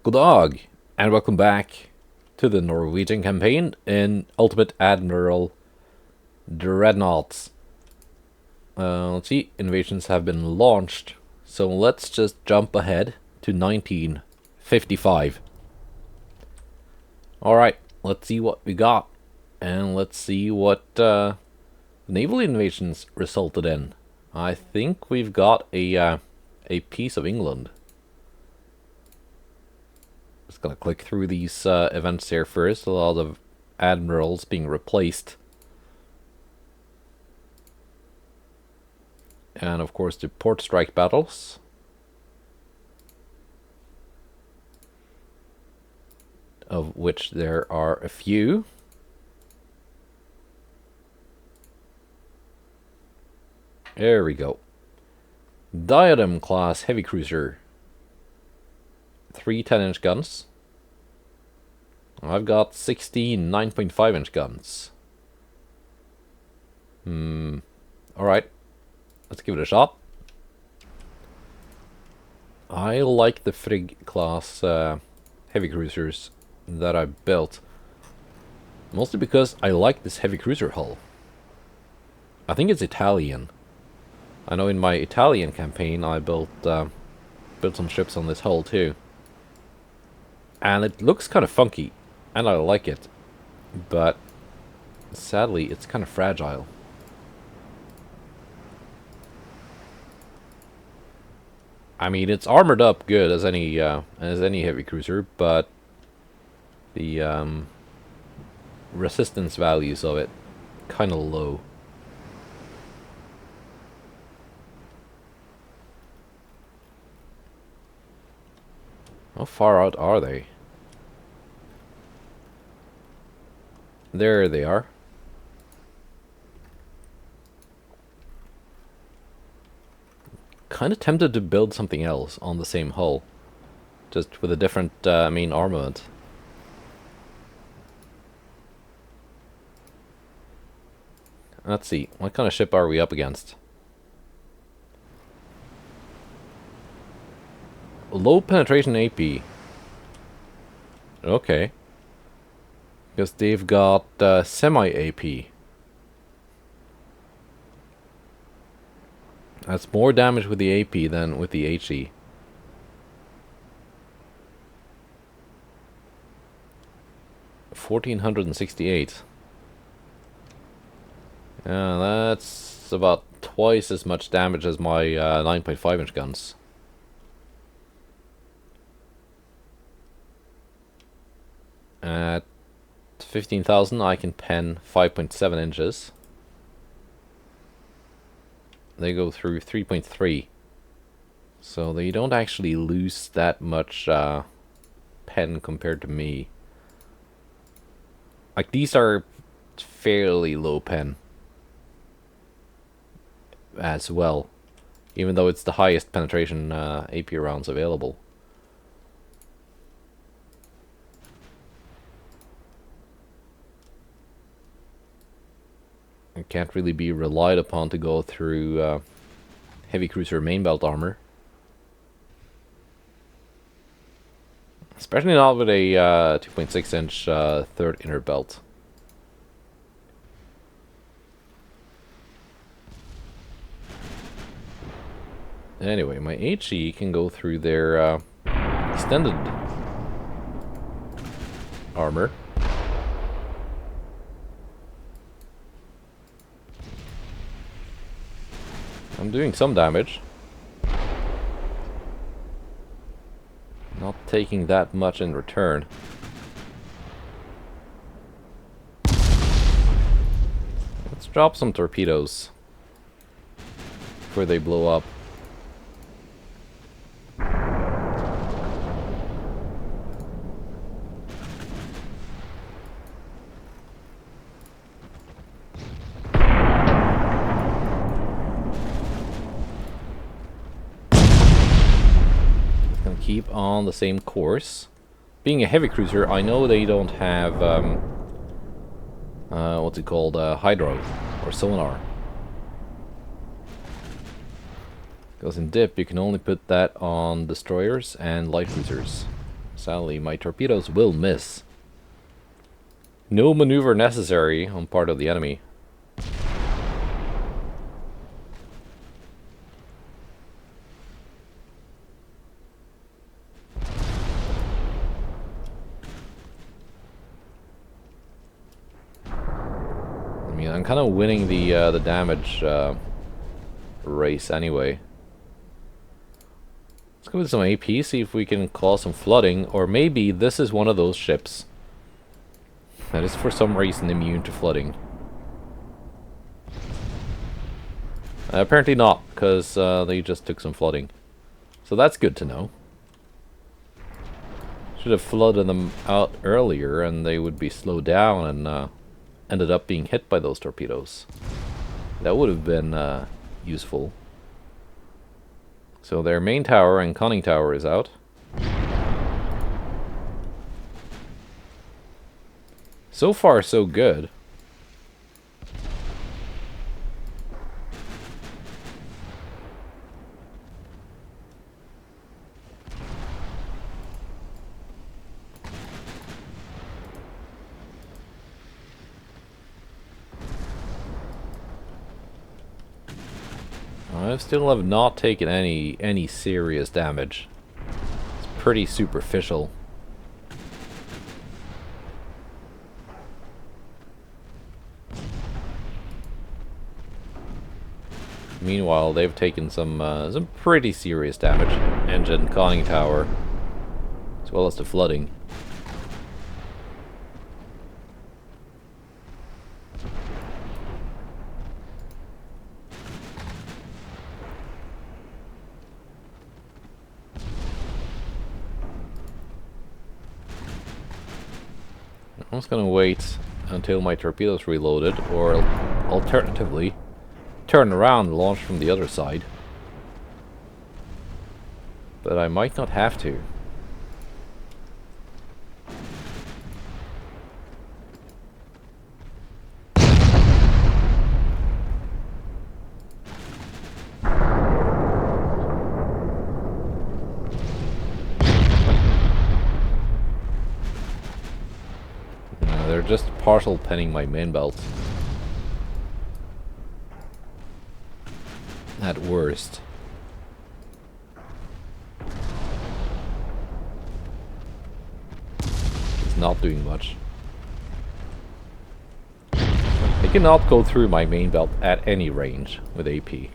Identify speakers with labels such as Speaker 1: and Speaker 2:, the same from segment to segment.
Speaker 1: Good dog, and welcome back to the Norwegian campaign in Ultimate Admiral Dreadnoughts. Let's see, invasions have been launched, so let's just jump ahead to 1955. Alright, let's see what we got, and let's see what naval invasions resulted in. I think we've got a piece of England. Just gonna click through these events here first. A lot of admirals being replaced. And of course the port strike battles. Of which there are a few. There we go. Diadem class heavy cruiser. 3 10-inch guns. I've got 16 9.5-inch guns. Alright. Let's give it a shot. I like the Frigg class heavy cruisers that I built. Mostly because I like this heavy cruiser hull. I think it's Italian. I know in my Italian campaign I built some ships on this hull too. And it looks kind of funky, and I like it, but sadly it's kind of fragile. I mean, it's armored up good as any heavy cruiser, but the resistance values of it kind of low. How far out are they? There they are. Kind of tempted to build something else on the same hull, just with a different main armament. Let's see, what kind of ship are we up against? Low penetration AP. Okay. Because they've got semi-AP. That's more damage with the AP than with the HE. $1,468. Yeah, that's about twice as much damage as my 9.5-inch guns. At 15,000 I can pen 5.7 inches. They go through 3.3. So they don't actually lose that much pen compared to me. Like, these are fairly low pen as well, even though it's the highest penetration AP rounds available. It can't really be relied upon to go through heavy cruiser main belt armor. Especially not with a 2.6-inch third inner belt. Anyway, my HE can go through their extended armor. I'm doing some damage. Not taking that much in return. Let's drop some torpedoes before they blow up. Keep on the same course. Being a heavy cruiser, I know they don't have what's it called, hydro or sonar. Because in dip you can only put that on destroyers and light cruisers. Sadly, my torpedoes will miss. No maneuver necessary on part of the enemy. I mean, I'm kind of winning the damage race anyway. Let's go with some AP, see if we can cause some flooding, or maybe this is one of those ships that is for some reason immune to flooding. Apparently not, because they just took some flooding. So that's good to know. Should have flooded them out earlier and they would be slowed down and ended up being hit by those torpedoes. That would have been useful. So their main tower and conning tower is out. So far, so good. I still have not taken any serious damage. It's pretty superficial. Meanwhile, they've taken some pretty serious damage. Engine, conning tower, as well as the flooding. I'm just gonna wait until my torpedoes reloaded, or alternatively, turn around and launch from the other side. But I might not have to. They're just partial penning my main belt. At worst. It's not doing much. I cannot go through my main belt at any range with AP.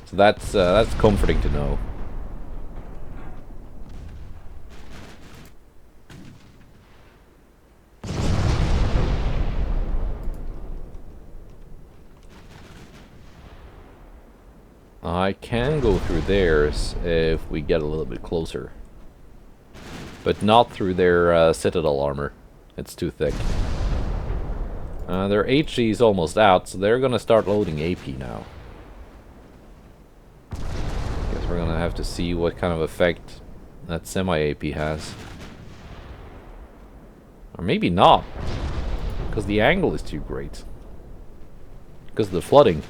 Speaker 1: So that's comforting to know. I can go through theirs if we get a little bit closer. But not through their citadel armor. It's too thick. Their HE is almost out, so they're gonna start loading AP now. Guess we're gonna have to see what kind of effect that semi-AP has. Or maybe not. Because the angle is too great. Because of the flooding.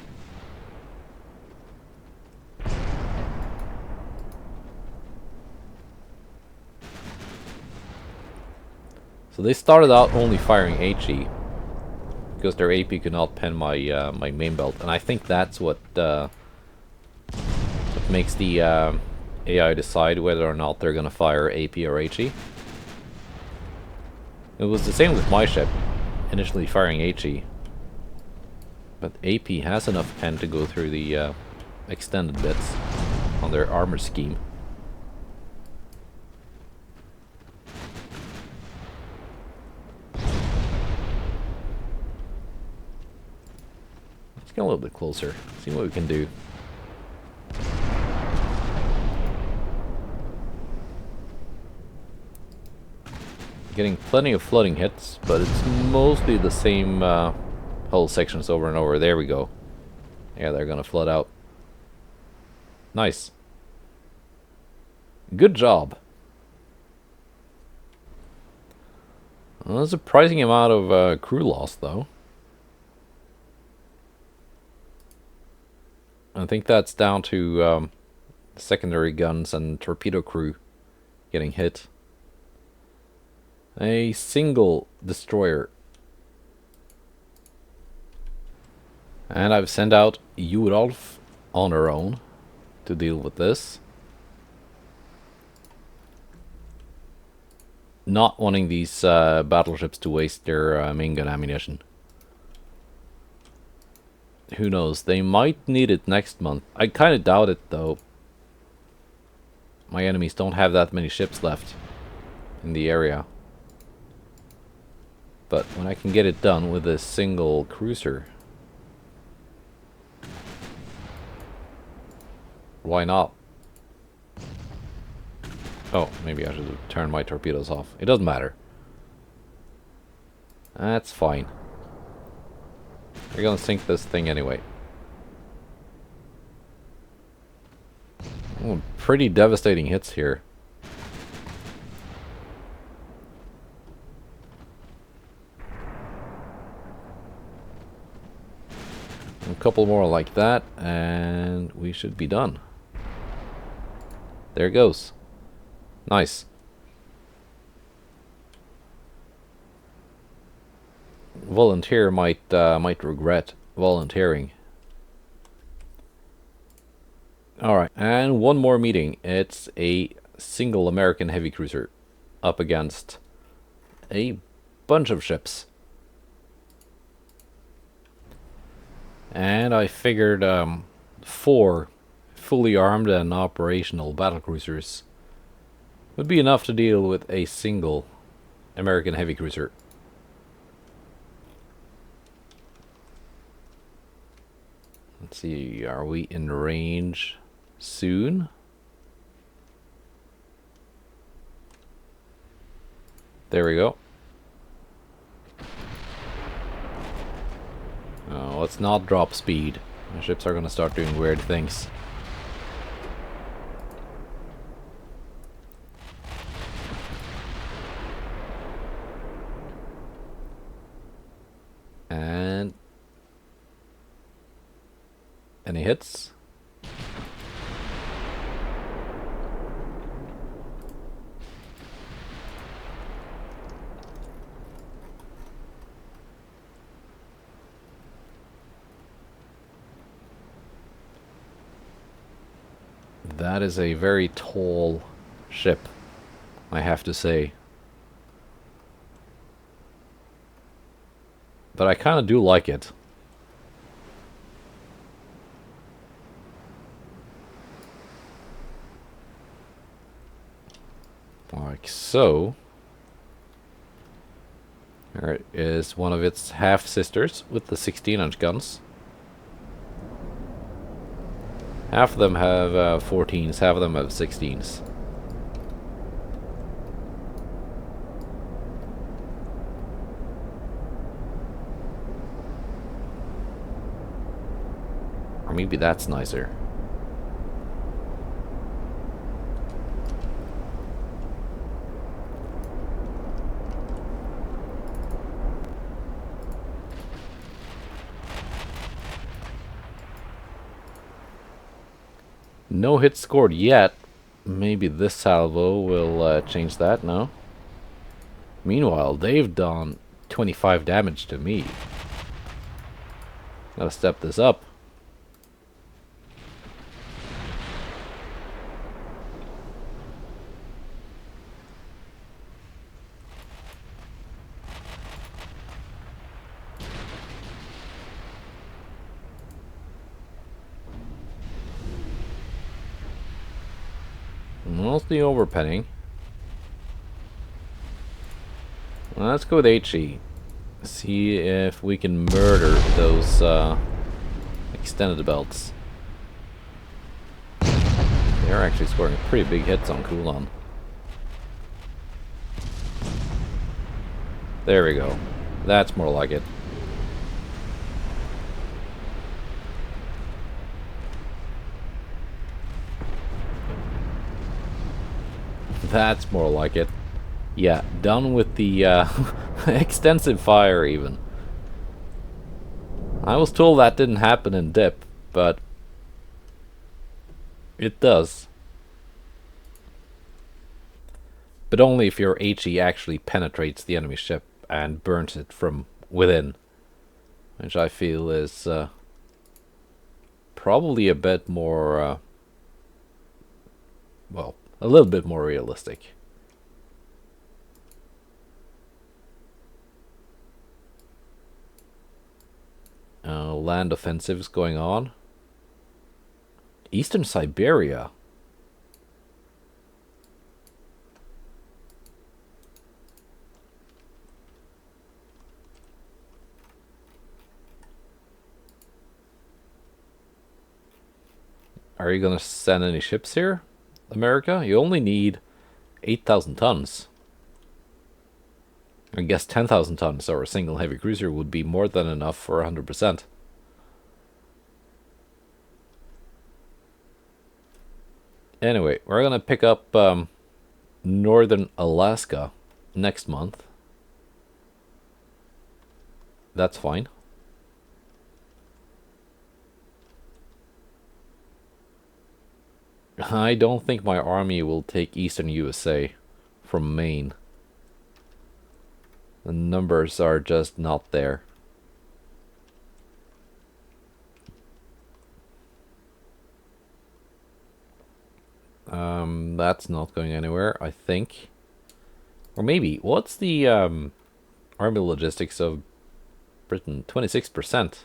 Speaker 1: So they started out only firing HE because their AP could not pen my my main belt, and I think that's what makes the AI decide whether or not they're gonna fire AP or HE. It was the same with my ship, initially firing HE, but AP has enough pen to go through the extended bits on their armor scheme. Let's get a little bit closer, see what we can do. Getting plenty of flooding hits, but it's mostly the same hull sections over and over. There we go. Yeah, they're gonna flood out. Nice. Good job. Well, a surprising amount of crew loss, though. I think that's down to secondary guns and torpedo crew getting hit. A single destroyer. And I've sent out UAD on her own to deal with this. Not wanting these battleships to waste their main gun ammunition. Who knows, they might need it next month. I kind of doubt it though. My enemies don't have that many ships left in the area. But when I can get it done with a single cruiser, why not? Oh, maybe I should have turned my torpedoes off. It doesn't matter. That's fine. We're gonna sink this thing anyway. Oh, pretty devastating hits here. A couple more like that, and we should be done. There it goes. Nice. Volunteer might regret volunteering. Alright, and one more meeting. It's a single American heavy cruiser up against a bunch of ships. And I figured 4 fully armed and operational battlecruisers would be enough to deal with a single American heavy cruiser. Let's see, are we in range soon? There we go. Oh, let's not drop speed. My ships are gonna start doing weird things. And any hits? That is a very tall ship, I have to say. But I kind of do like it. Like so. There is one of its half-sisters with the 16-inch guns. Half of them have 14s, half of them have 16s. Or maybe that's nicer. No hits scored yet. Maybe this salvo will change that, no? Meanwhile, they've done 25 damage to me. Gotta step this up. Mostly overpenning. Well, let's go with HE. See if we can murder those extended belts. They're actually scoring pretty big hits on cooldown. There we go. That's more like it. That's more like it. Yeah, done with the extensive fire even. I was told that didn't happen in dip, but It does. But only if your HE actually penetrates the enemy ship and burns it from within. Which I feel is probably a bit more, well, a little bit more realistic. Land offensives going on. Eastern Siberia. Are you gonna send any ships here, America? You only need 8,000 tons. I guess 10,000 tons or a single heavy cruiser would be more than enough for 100%. Anyway, we're gonna pick up northern Alaska next month. That's fine. I don't think my army will take eastern USA from Maine. The numbers are just not there. That's not going anywhere, I think. Or maybe, what's the army logistics of Britain? 26%.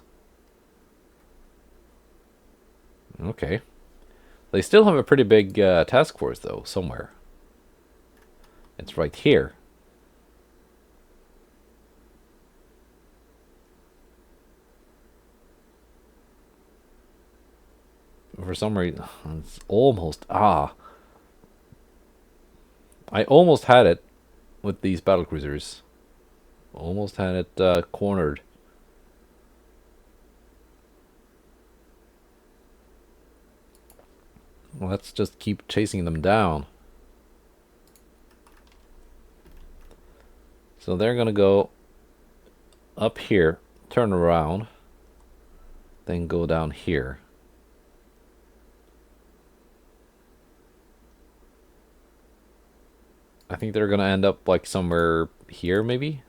Speaker 1: Okay. They still have a pretty big task force, though, somewhere. It's right here. For some reason, it's almost... I almost had it with these battlecruisers. Almost had it cornered. Let's just keep chasing them down. So they're gonna go up here, turn around, then go down here. I think they're gonna end up like somewhere here, maybe?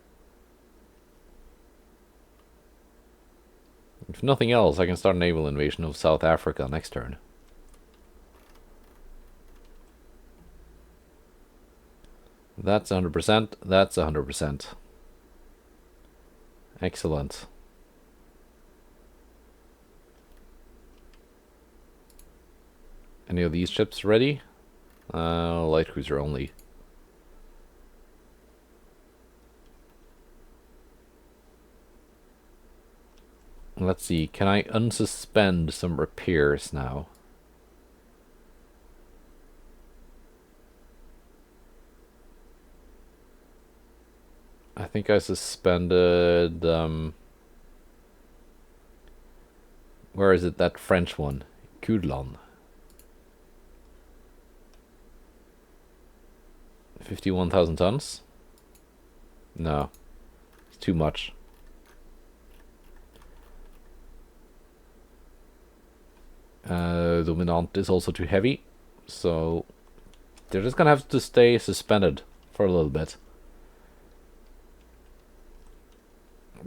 Speaker 1: If nothing else, I can start a naval invasion of South Africa next turn. That's 100%. That's 100%. Excellent. Any of these ships ready? Light cruiser only. Let's see, can I unsuspend some repairs now? I think I suspended, where is it, that French one? Coudlon. 51,000 tons? No, it's too much. Dominant is also too heavy, so they're just gonna have to stay suspended for a little bit.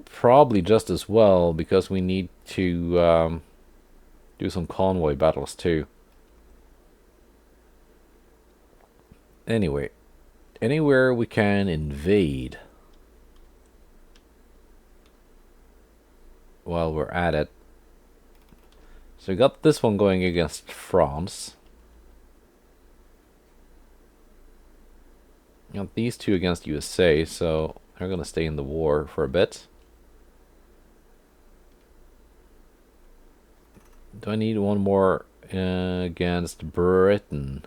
Speaker 1: Probably just as well, because we need to do some convoy battles too. Anyway, anywhere we can invade while we're at it. So we got this one going against France. Got these two against USA, so they're gonna stay in the war for a bit. Do I need one more against Britain?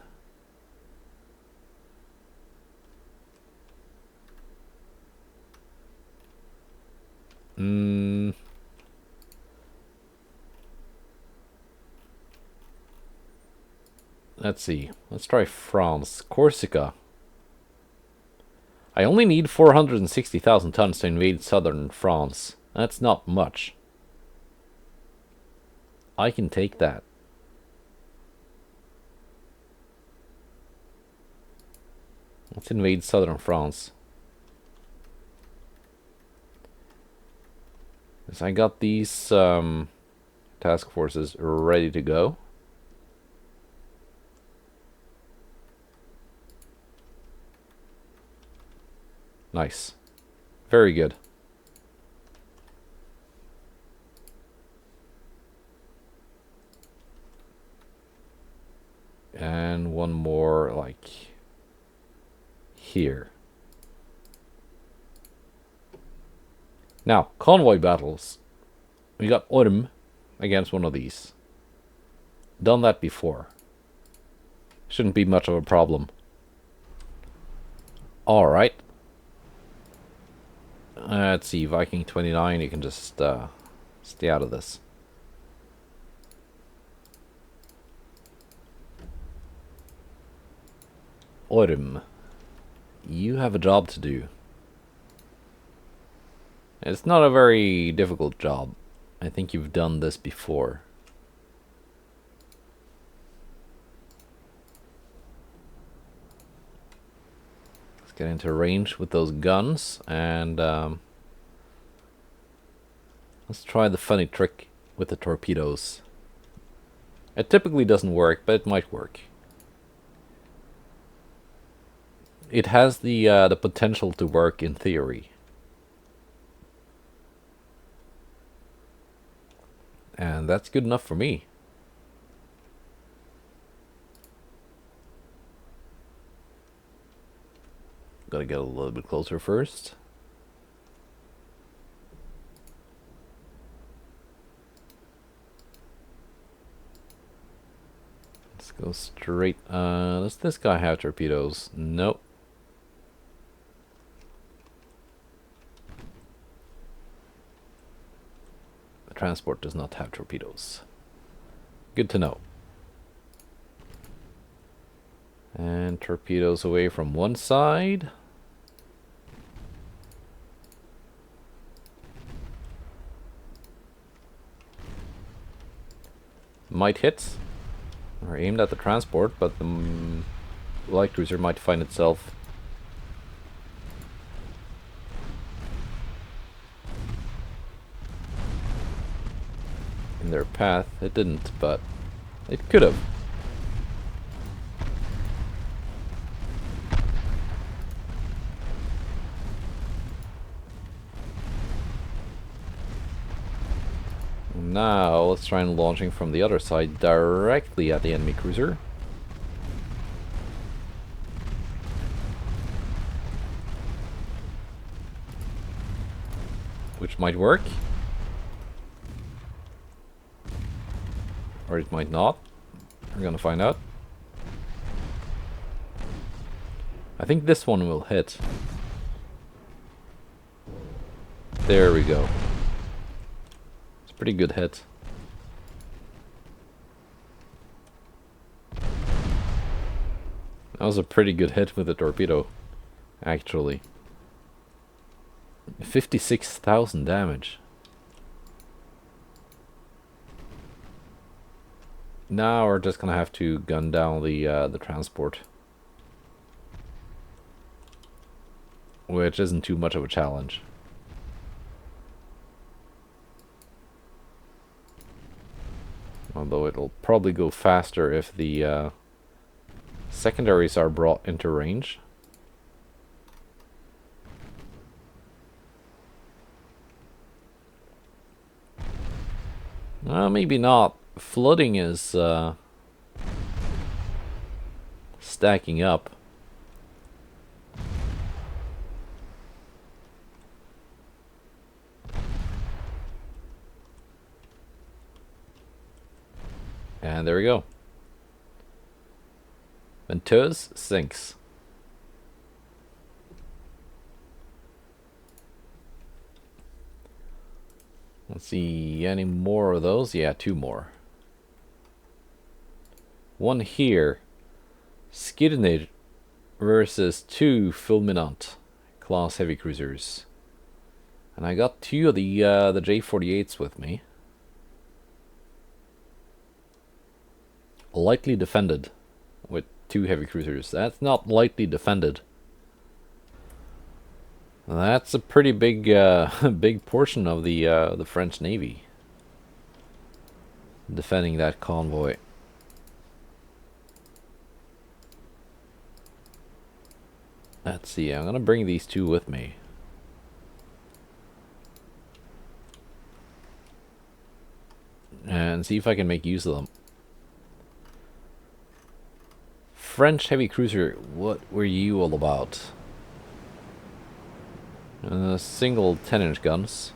Speaker 1: Let's see. Let's try France. Corsica. I only need 460,000 tons to invade southern France. That's not much. I can take that. Let's invade southern France. Because I got these task forces ready to go. Nice. Very good. And one more, like, here. Now, convoy battles. We got Autumn against one of these. Done that before. Shouldn't be much of a problem. Alright. Let's see, Viking 29, you can just stay out of this. Autumn, you have a job to do. It's not a very difficult job. I think you've done this before. Let's get into range with those guns, and let's try the funny trick with the torpedoes. It typically doesn't work, but it might work. It has the potential to work in theory. And that's good enough for me. Gotta get a little bit closer first. Let's go straight. Does this guy have torpedoes? Nope. The transport does not have torpedoes. Good to know. And torpedoes away from one side. Might hit. Or aimed at the transport, but the light cruiser might find itself in their path. It didn't, but it could have. Now let's try and launching from the other side directly at the enemy cruiser. Which might work. Or it might not. We're gonna find out. I think this one will hit. There we go. It's a pretty good hit. That was a pretty good hit with the torpedo, actually. 56,000 damage. Now we're just gonna have to gun down the transport, which isn't too much of a challenge. Although it'll probably go faster if the secondaries are brought into range. Maybe not. Flooding is stacking up. And there we go. Venteuse sinks. Let's see, any more of those? Yeah, 2 more. One here. Skirmish versus 2 fulminant class heavy cruisers. And I got 2 of the J-48s with me. Lightly defended with 2 heavy cruisers. That's not lightly defended That's a pretty big, big portion of the French Navy defending that convoy. Let's see. I'm gonna bring these two with me. And see if I can make use of them. French heavy cruiser, what were you all about? Single 10-inch guns.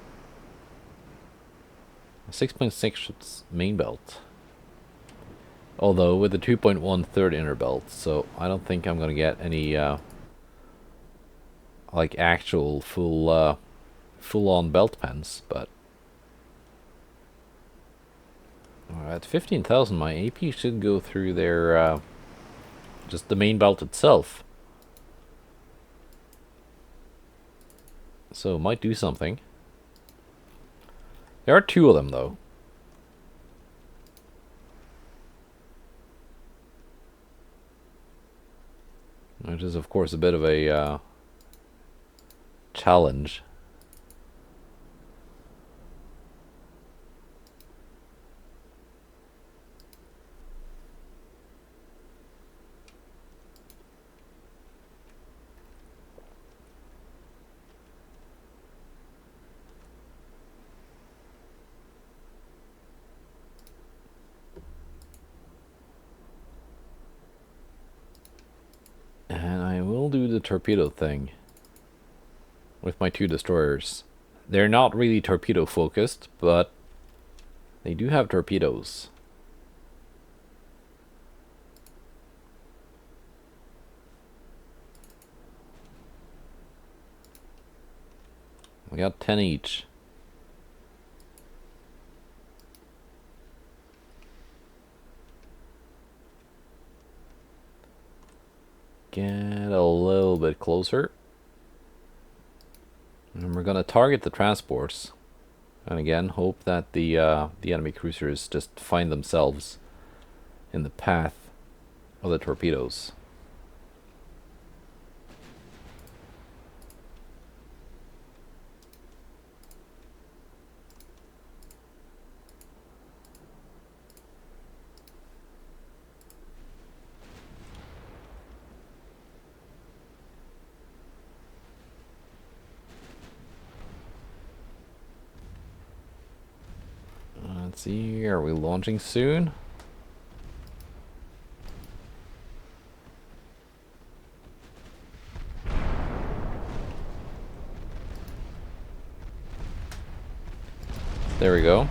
Speaker 1: 6.6 main belt. Although with the 2.1 third inner belt, so I don't think I'm gonna get any like actual full-on belt pens, but at 15,000 my AP should go through their just the main belt itself. So might do something. There are two of them though. Which is of course a bit of a challenge. And I will do the torpedo thing with my two destroyers. They're not really torpedo focused, but they do have torpedoes. We got 10 each. Get a little bit closer. And we're gonna target the transports. And again, hope that the enemy cruisers just find themselves in the path of the torpedoes. Let's see, are we launching soon? There we go.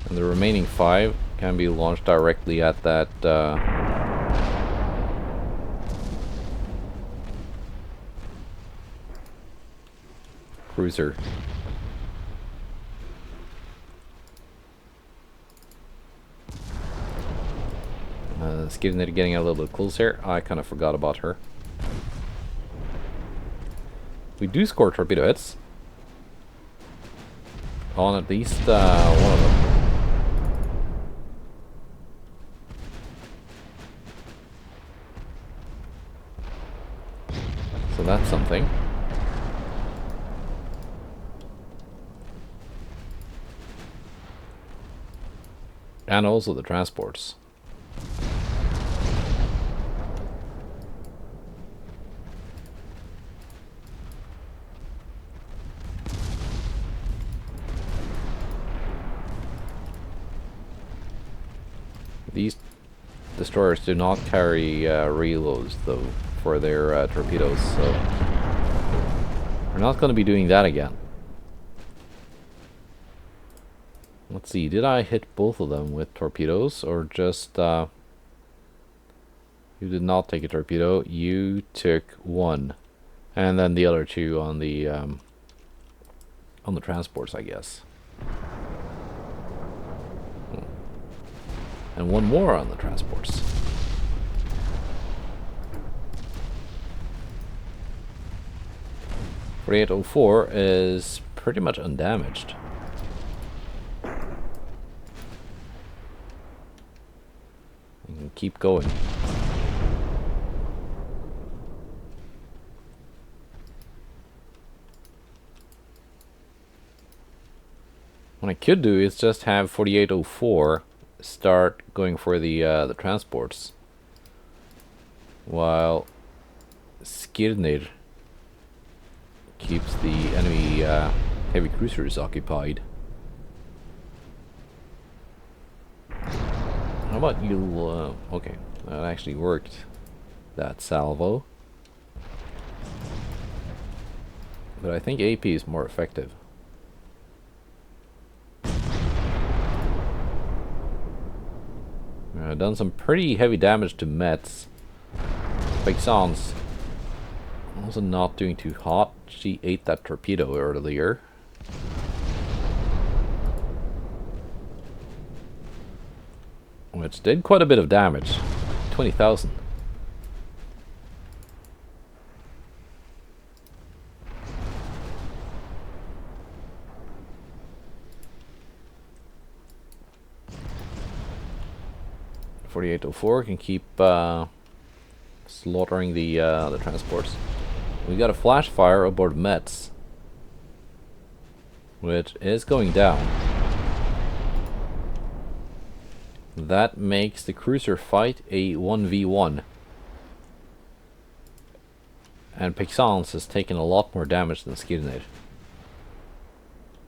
Speaker 1: And the remaining 5 can be launched directly at that cruiser. It's getting a little bit closer. I kind of forgot about her. We do score torpedo hits on at least one of them. So that's something. And also the transports. These destroyers do not carry reloads though for their torpedoes, so we're not going to be doing that again. Let's see, did I hit both of them with torpedoes, or just you did not take a torpedo, you took one, and then the other two on the transports, I guess. And one more on the transports. .4804 is pretty much undamaged. keep going. What I could do is just have 4804 start going for the transports, while Skirnir keeps the enemy heavy cruisers occupied. How about you? Okay, that actually worked. That salvo, but I think AP is more effective. Done some pretty heavy damage to Mets. Paixon's also not doing too hot. She ate that torpedo earlier. Which did quite a bit of damage. 20,000. .4804 can keep slaughtering the transports. We got a flash fire aboard Mets, which is going down. That makes the cruiser fight a 1v1. And Paixon's has taken a lot more damage than Skirnir.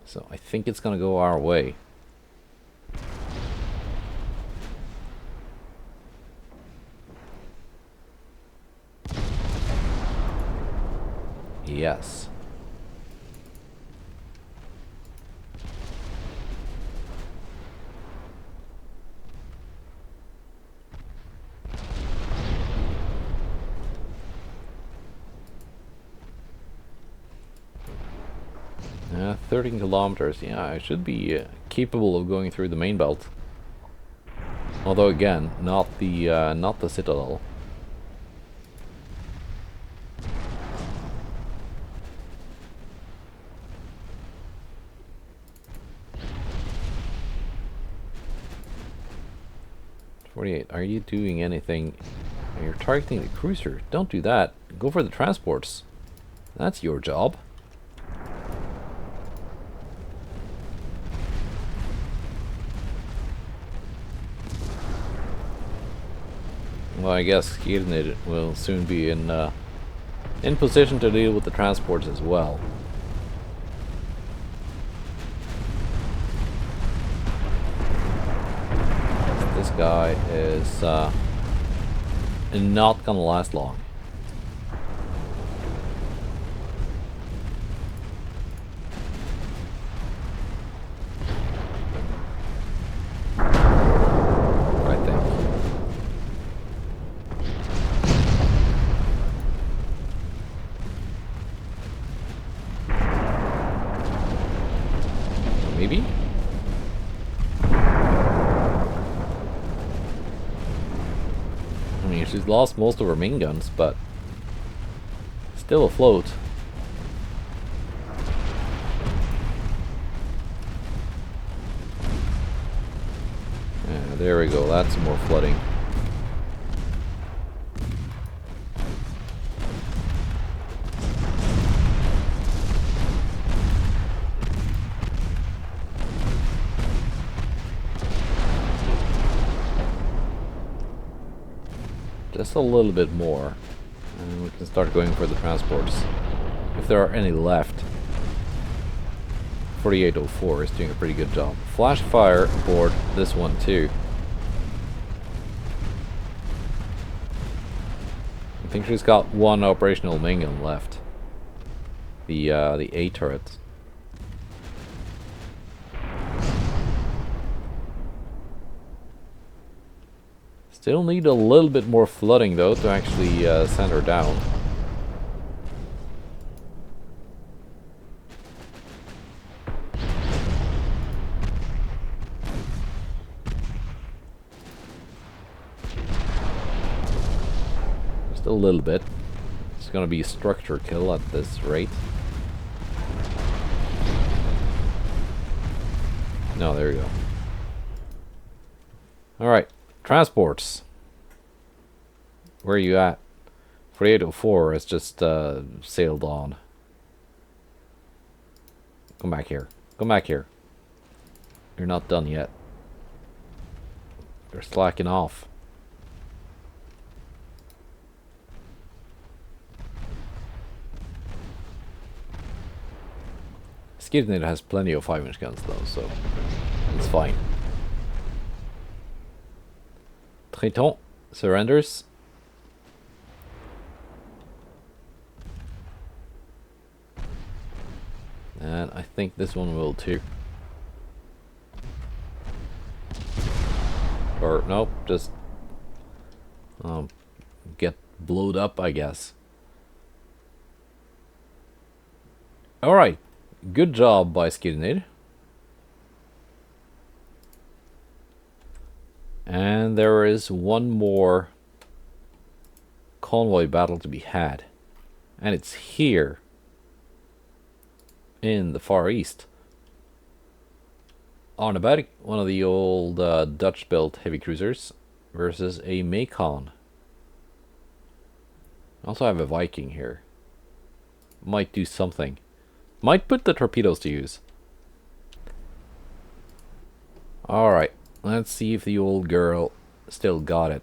Speaker 1: So I think it's gonna go our way. Yes. Yeah, 13 kilometers. Yeah, I should be capable of going through the main belt. Although again, not the citadel. Are you doing anything? You're targeting the cruiser. Don't do that. Go for the transports. That's your job. Well, I guess Skirnir will soon be in position to deal with the transports as well. This guy is not gonna last long. I think. Maybe? I mean, she's lost most of her main guns, but still afloat. Yeah, there we go. That's some more flooding. Just a little bit more, and we can start going for the transports, if there are any left. 4804 is doing a pretty good job. Flash fire aboard this one too. I think she's got one operational main gun left. The A turret. Still need a little bit more flooding though to actually send her down. Just a little bit. It's gonna be a structure kill at this rate. No, there you go. Alright. Transports. Where are you at? 4804 has just sailed on. Come back here. Come back here. You're not done yet. They're slacking off. Skirnir has plenty of 5-inch guns though, so it's fine. Triton surrenders. And I think this one will too. Or nope, just get blowed up, I guess. Alright, good job by Skirnir. And there is one more convoy battle to be had. And it's here in the Far East. Arneberg, one of the old Dutch-built heavy cruisers, versus a Macon. I also have a Viking here. Might do something. Might put the torpedoes to use. Alright, let's see if the old girl still got it.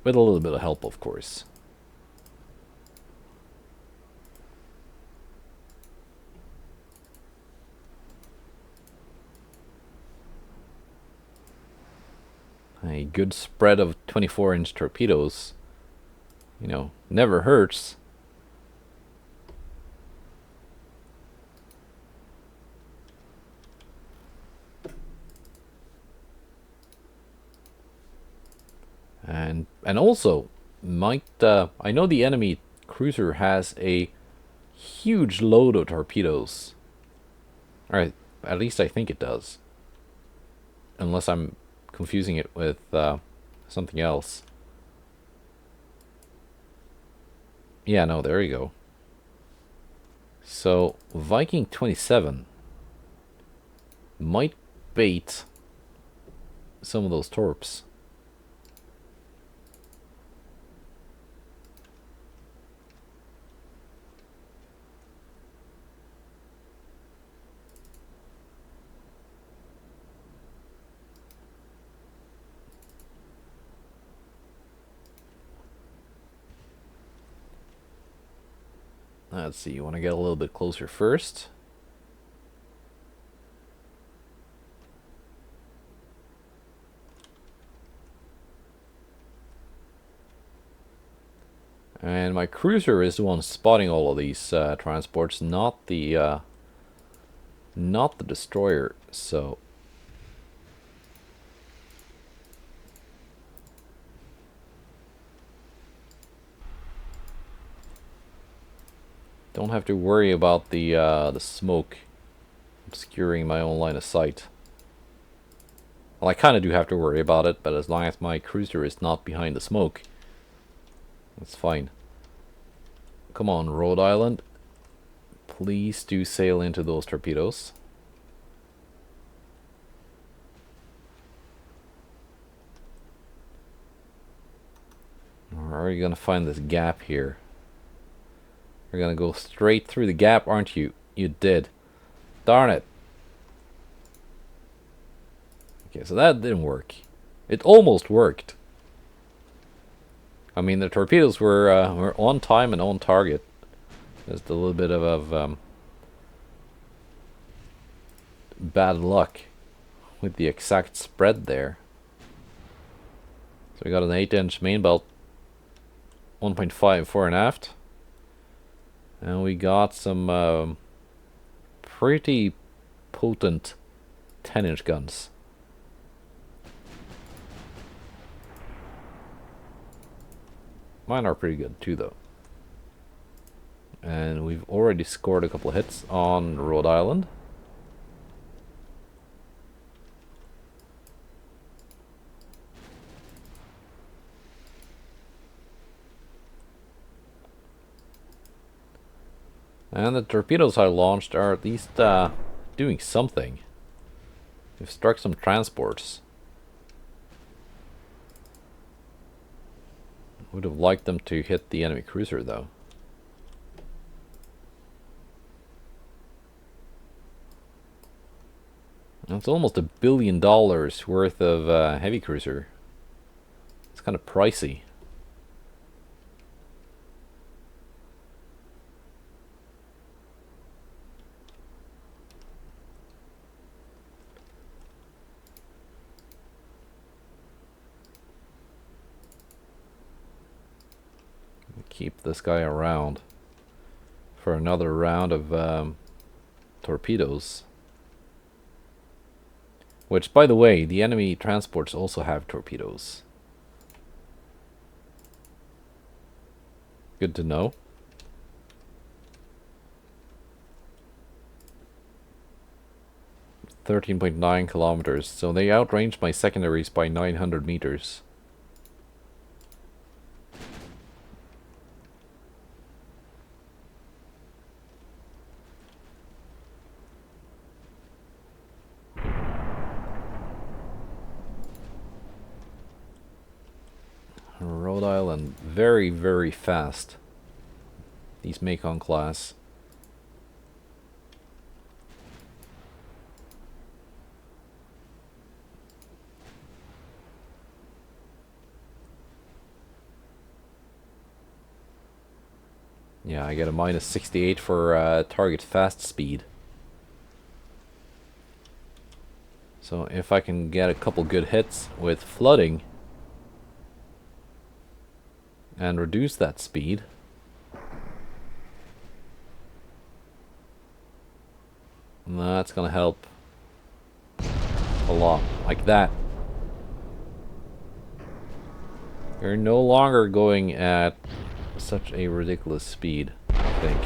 Speaker 1: With a little bit of help, of course. A good spread of 24-inch torpedoes, you know, never hurts. And also, might I know the enemy cruiser has a huge load of torpedoes. Alright, at least I think it does. Unless I'm confusing it with something else. Yeah, no, there you go. So, Viking 27 might bait some of those torps. Let's see, you want to get a little bit closer first. And my cruiser is the one spotting all of these transports, not the destroyer. So don't have to worry about the smoke obscuring my own line of sight. Well, I kind of do have to worry about it, but as long as my cruiser is not behind the smoke, that's fine. Come on, Rhode Island. Please do sail into those torpedoes. Or are you gonna find this gap here? You're gonna go straight through the gap, aren't you? You did. Darn it. Okay, so that didn't work. It almost worked. I mean, the torpedoes were on time and on target. Just a little bit of bad luck with the exact spread there. So we got an 8-inch main belt, 1.5 fore and aft. And we got some pretty potent 10-inch guns. Mine are pretty good too, though. And we've already scored a couple of hits on Rhode Island. And the torpedoes I launched are at least doing something. We've struck some transports. Would have liked them to hit the enemy cruiser though. It's almost $1 billion worth of heavy cruiser. It's kind of pricey. Keep this guy around for another round of torpedoes. Which, by the way, the enemy transports also have torpedoes. Good to know. .9 kilometers, so they outranged my secondaries by 900 meters. Rhode Island, very, very fast. These Macon class. Yeah, I get a -68 for target fast speed. So if I can get a couple good hits with flooding and reduce that speed, that's gonna help a lot. Like that. You're no longer going at such a ridiculous speed, I think.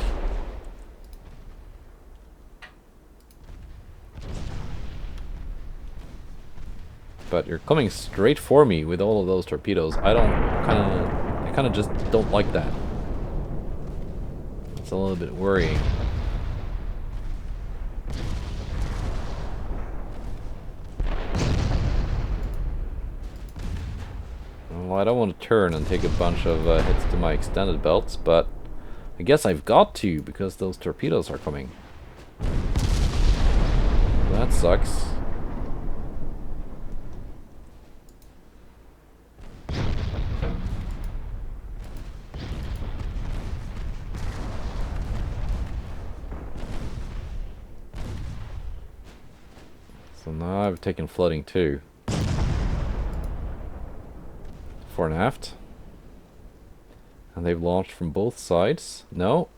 Speaker 1: But you're coming straight for me with all of those torpedoes. I kind of just don't like that. It's a little bit worrying. Well, I don't want to turn and take a bunch of hits to my extended belts, but I guess I've got to because those torpedoes are coming. That sucks. So now I've taken flooding too. Fore and aft. And they've launched from both sides. No,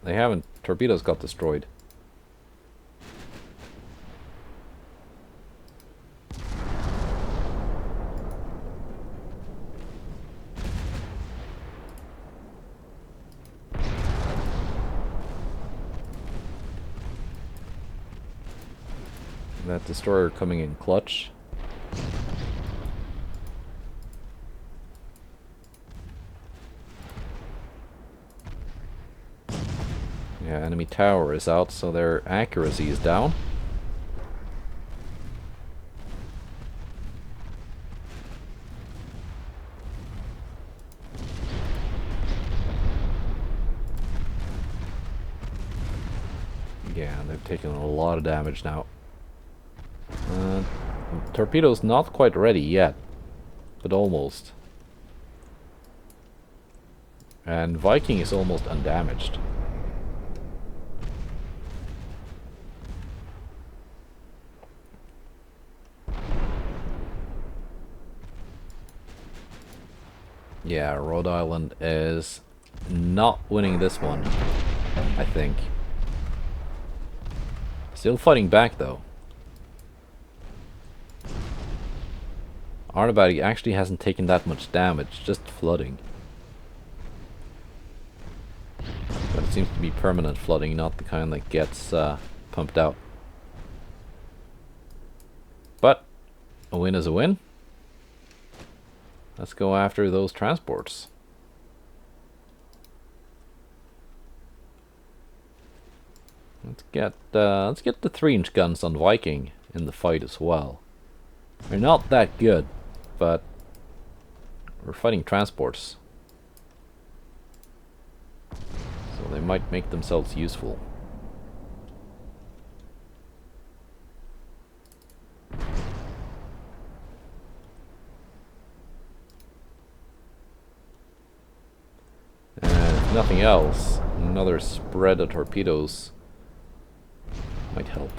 Speaker 1: they haven't. Torpedoes got destroyed. That destroyer coming in clutch. Yeah, enemy tower is out, so their accuracy is down. Yeah, they've taken a lot of damage now. Torpedo's not quite ready yet, but almost. And Viking is almost undamaged. Yeah, Rhode Island is not winning this one, I think. Still fighting back though. Arnabaty actually hasn't taken that much damage, just flooding. But it seems to be permanent flooding, not the kind that gets pumped out. But a win is a win. Let's go after those transports. Let's get the 3-inch guns on Viking in the fight as well. They're not that good, but We're fighting transports. So they might make themselves useful. And if nothing else, another spread of torpedoes might help.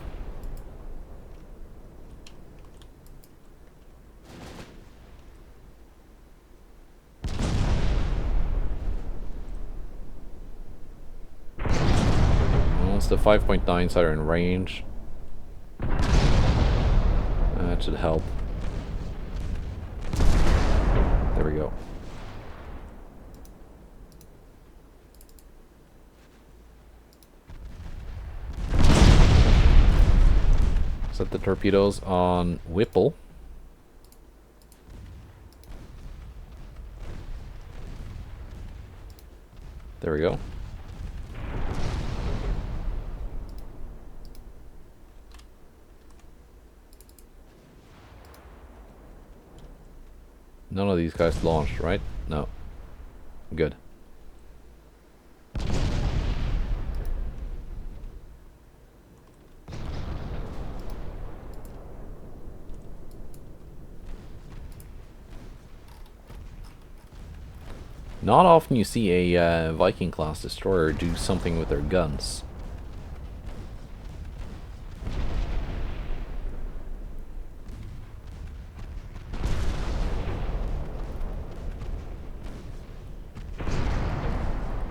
Speaker 1: Once the 5.9s are in range, that should help. There we go. Set the torpedoes on Whipple. There we go. None of these guys launched, right? No. Good. Not often you see a Viking-class destroyer do something with their guns.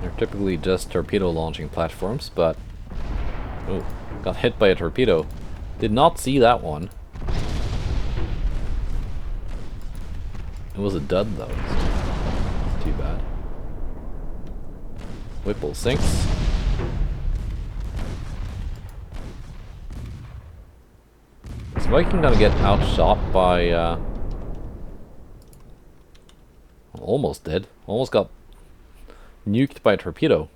Speaker 1: They're typically just torpedo launching platforms, but... Oh, got hit by a torpedo. Did not see that one. It was a dud though. So too bad. Whipple sinks. Is Viking gonna get outshot by almost did. Almost got nuked by a torpedo.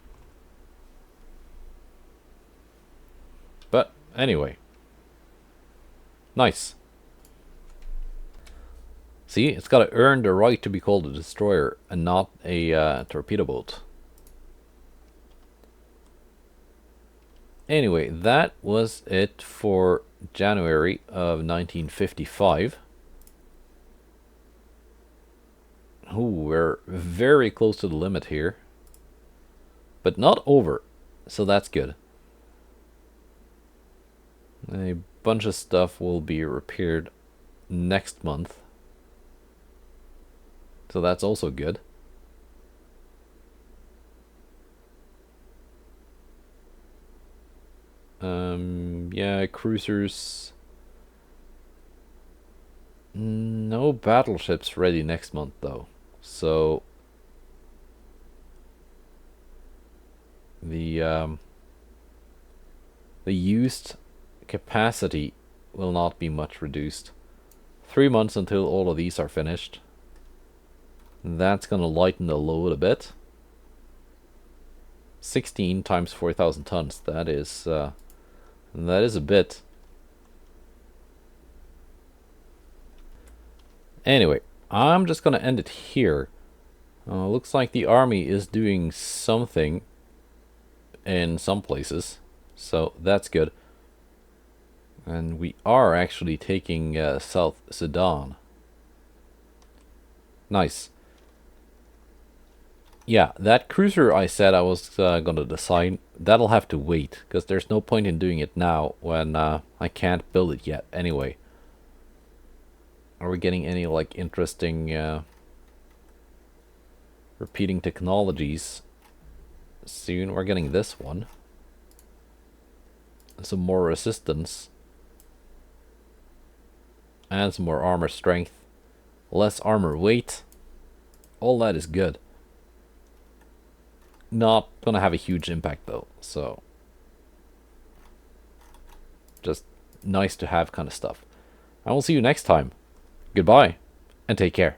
Speaker 1: But anyway. Nice. See, it's got to earn the right to be called a destroyer and not a torpedo boat. Anyway, that was it for January of 1955. Ooh, we're very close to the limit here. But not over, so that's good. A bunch of stuff will be repaired next month. So that's also good. Yeah, cruisers. No battleships ready next month though. So the used capacity will not be much reduced. 3 months until all of these are finished. That's gonna lighten the load a bit. 16 times 4,000 tons. That is a bit. Anyway, I'm just gonna end it here. Looks like the army is doing something in some places, so that's good. And we are actually taking South Sudan. Nice. Yeah, that cruiser I said I was gonna design, that'll have to wait, because there's no point in doing it now when I can't build it yet anyway. Are we getting any like interesting repeating technologies soon? We're getting this one. Some more resistance. And some more armor strength. Less armor weight. All that is good. Not gonna have a huge impact though, so just nice to have kind of stuff. I will see you next time. Goodbye, and take care.